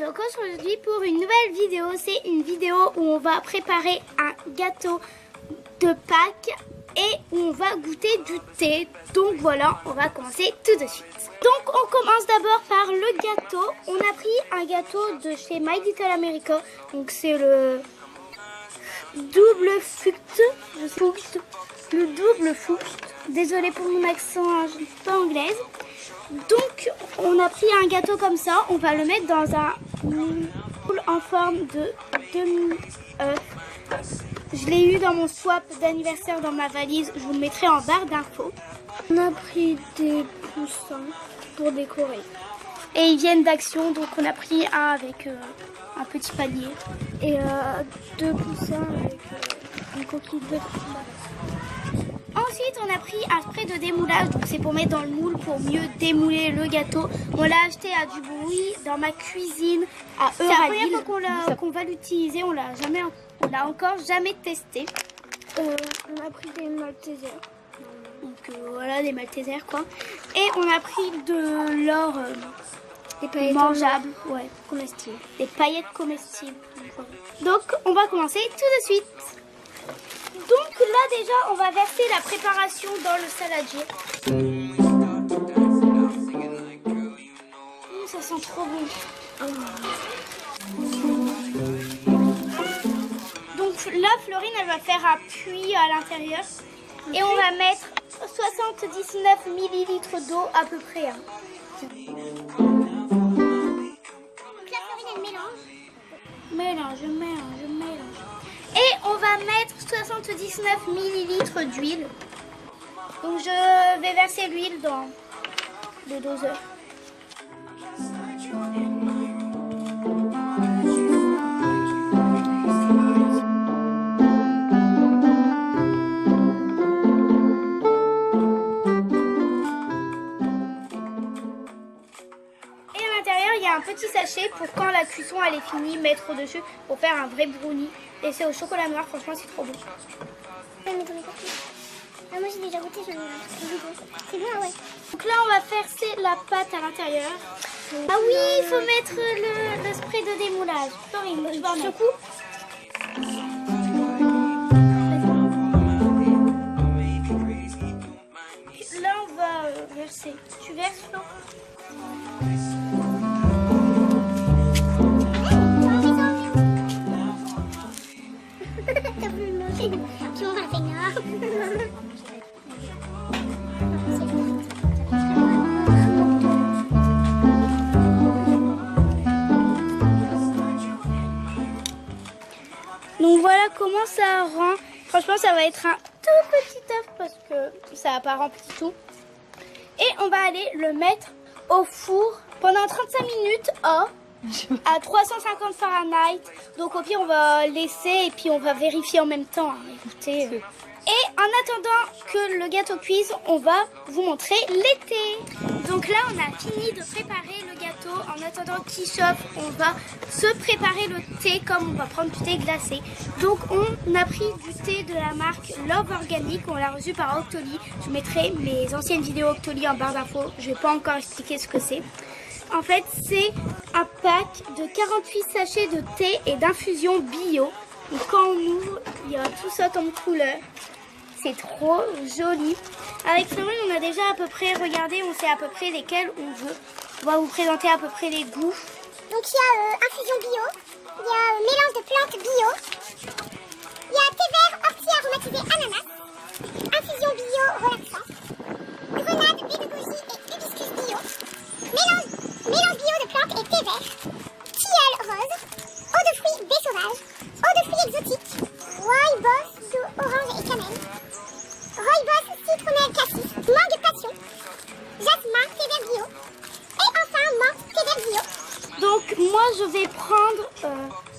donc aujourd'hui pour une nouvelle vidéo, c'est une vidéo où on va préparer un gâteau de Pâques et où on va goûter du thé. Donc voilà, on va commencer tout de suite. Donc on commence d'abord par le gâteau. On a pris un gâteau de chez My Little America. Donc c'est le double fruct. Le double fruct. Désolée pour mon accent, je ne suis pas anglaise. Donc on a pris un gâteau comme ça. On va le mettre dans un moule en forme de demi-œuf. Je l'ai eu dans mon swap d'anniversaire dans ma valise. Je vous le mettrai en barre d'infos. On a pris des poussins pour décorer. Et ils viennent d'Action. Donc on a pris un avec un petit panier. Et deux poussins avec une coquille de Ensuite, on a pris un spray de démoulage, donc c'est pour mettre dans le moule pour mieux démouler le gâteau. On l'a acheté à du bruit dans ma cuisine à Euralie. C'est la première fois qu'on va l'utiliser, on l'a encore jamais testé. On a pris des maltesers. Donc voilà, des maltesers quoi. Et on a pris de l'or des paillettes mangeables, ouais, comestibles. Des paillettes comestibles. Donc on va commencer tout de suite. Donc là déjà on va verser la préparation dans le saladier. Ça sent trop bon. Donc là Florine elle va faire un puits à l'intérieur. Et on va mettre 79 ml d'eau à peu près. Donc là Florine elle mélange. Mélange. Et on va mettre 79 ml d'huile. Donc je vais verser l'huile dans le doseur. Et à l'intérieur, il y a un petit sachet pour quand la cuisson elle est finie, mettre au-dessus pour faire un vrai brownie. Et c'est au chocolat noir, franchement c'est trop bon. Ah, moi j'ai déjà goûté, c'est bon, ouais. Donc là on va verser la pâte à l'intérieur. Ah oui, il faut mettre le spray de démoulage. Florine, tu vas en secoue. Là on va verser. Tu verses Flo? Donc voilà comment ça rend. Franchement ça va être un tout petit œuf parce que ça n'a pas rempli tout. Et on va aller le mettre au four pendant 35 minutes à 350 Fahrenheit. Donc au pire on va laisser et puis on va vérifier en même temps. Écoutez. Et en attendant que le gâteau cuise, on va vous montrer l'été. Donc là on a fini de préparer le gâteau. En attendant qu'il chauffe, on va se préparer le thé comme on va prendre du thé glacé. Donc on a pris du thé de la marque Love Organic. On l'a reçu par Octoly. Je mettrai mes anciennes vidéos Octoly en barre d'infos. Je ne vais pas encore expliquer ce que c'est. En fait, c'est un pack de 48 sachets de thé et d'infusion bio. Donc quand on ouvre, il y a tout ça en couleur. C'est trop joli. Avec Florine, on a déjà à peu près regardé, on sait à peu près lesquels on veut. On va vous présenter à peu près les goûts. Donc il y a infusion bio, il y a mélange de plantes bio, il y a thé vert ortie aromatisé ananas, infusion bio relaxant, grenade, baie de bougie et hibiscus bio, mélange bio de plantes et thé vert, tilleul rose, eau de fruits baie sauvage, eau de fruits exotiques, rooibos orange et cannelle, rooibos citronnelle cassis, mangue passion, jasmin, thé vert bio, et enfin menthe, thé vert bio. Donc moi je vais prendre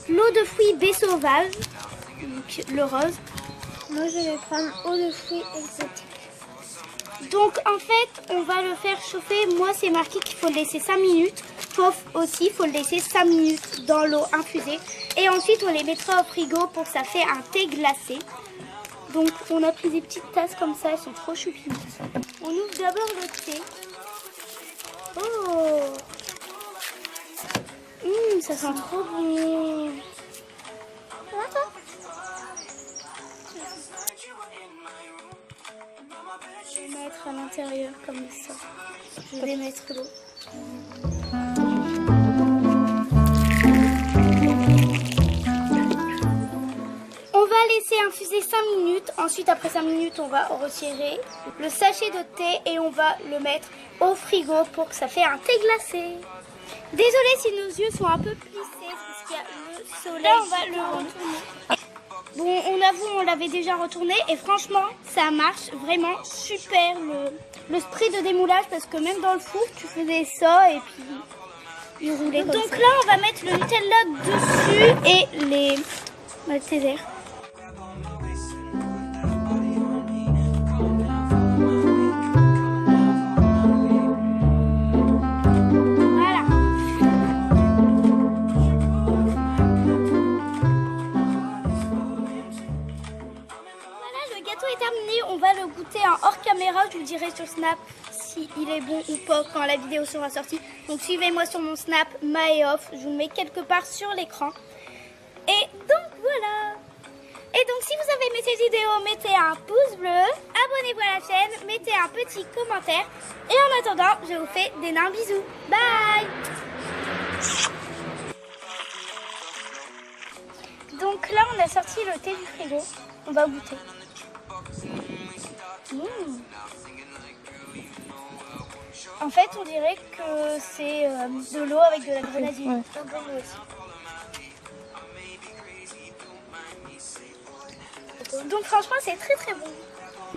l'eau de fruits baie sauvage, donc le rose. Moi je vais prendre eau de fruits exotiques. Donc en fait on va le faire chauffer. Moi c'est marqué qu'il faut le laisser 5 minutes. Sauf aussi il faut le laisser 5 minutes dans l'eau infusée. Et ensuite on les mettra au frigo pour que ça fait un thé glacé. Donc on a pris des petites tasses comme ça, elles sont trop choupies. On ouvre d'abord le thé. Oh, ça sent trop bon. Je vais mettre à l'intérieur comme ça. Je vais mettre l'eau. On va laisser infuser 5 minutes. Ensuite, après 5 minutes, on va retirer le sachet de thé et on va le mettre au frigo pour que ça fait un thé glacé. Désolée si nos yeux sont un peu plissés parce qu'il y a le soleil. Là, on va le retourner. Bon, on avoue, on l'avait déjà retourné et franchement, ça marche vraiment super le spray de démoulage parce que même dans le four, tu faisais ça et puis il roulait comme ça. Donc là, on va mettre le Nutella dessus et les Maltesers. On va le goûter en hors caméra, je vous le dirai sur Snap si il est bon ou pas quand la vidéo sera sortie. Donc suivez-moi sur mon Snap MyOff, je vous le mets quelque part sur l'écran. Et donc voilà. Et donc si vous avez aimé cette vidéo, mettez un pouce bleu, abonnez-vous à la chaîne, mettez un petit commentaire. Et en attendant, je vous fais d'énormes bisous. Bye. Donc là on a sorti le thé du frigo, on va goûter. En fait, on dirait que c'est de l'eau avec de la grenadine. Ouais. Un peu l'eau aussi. Donc franchement, c'est très très bon.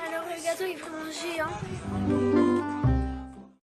Alors le gâteau, il faut manger.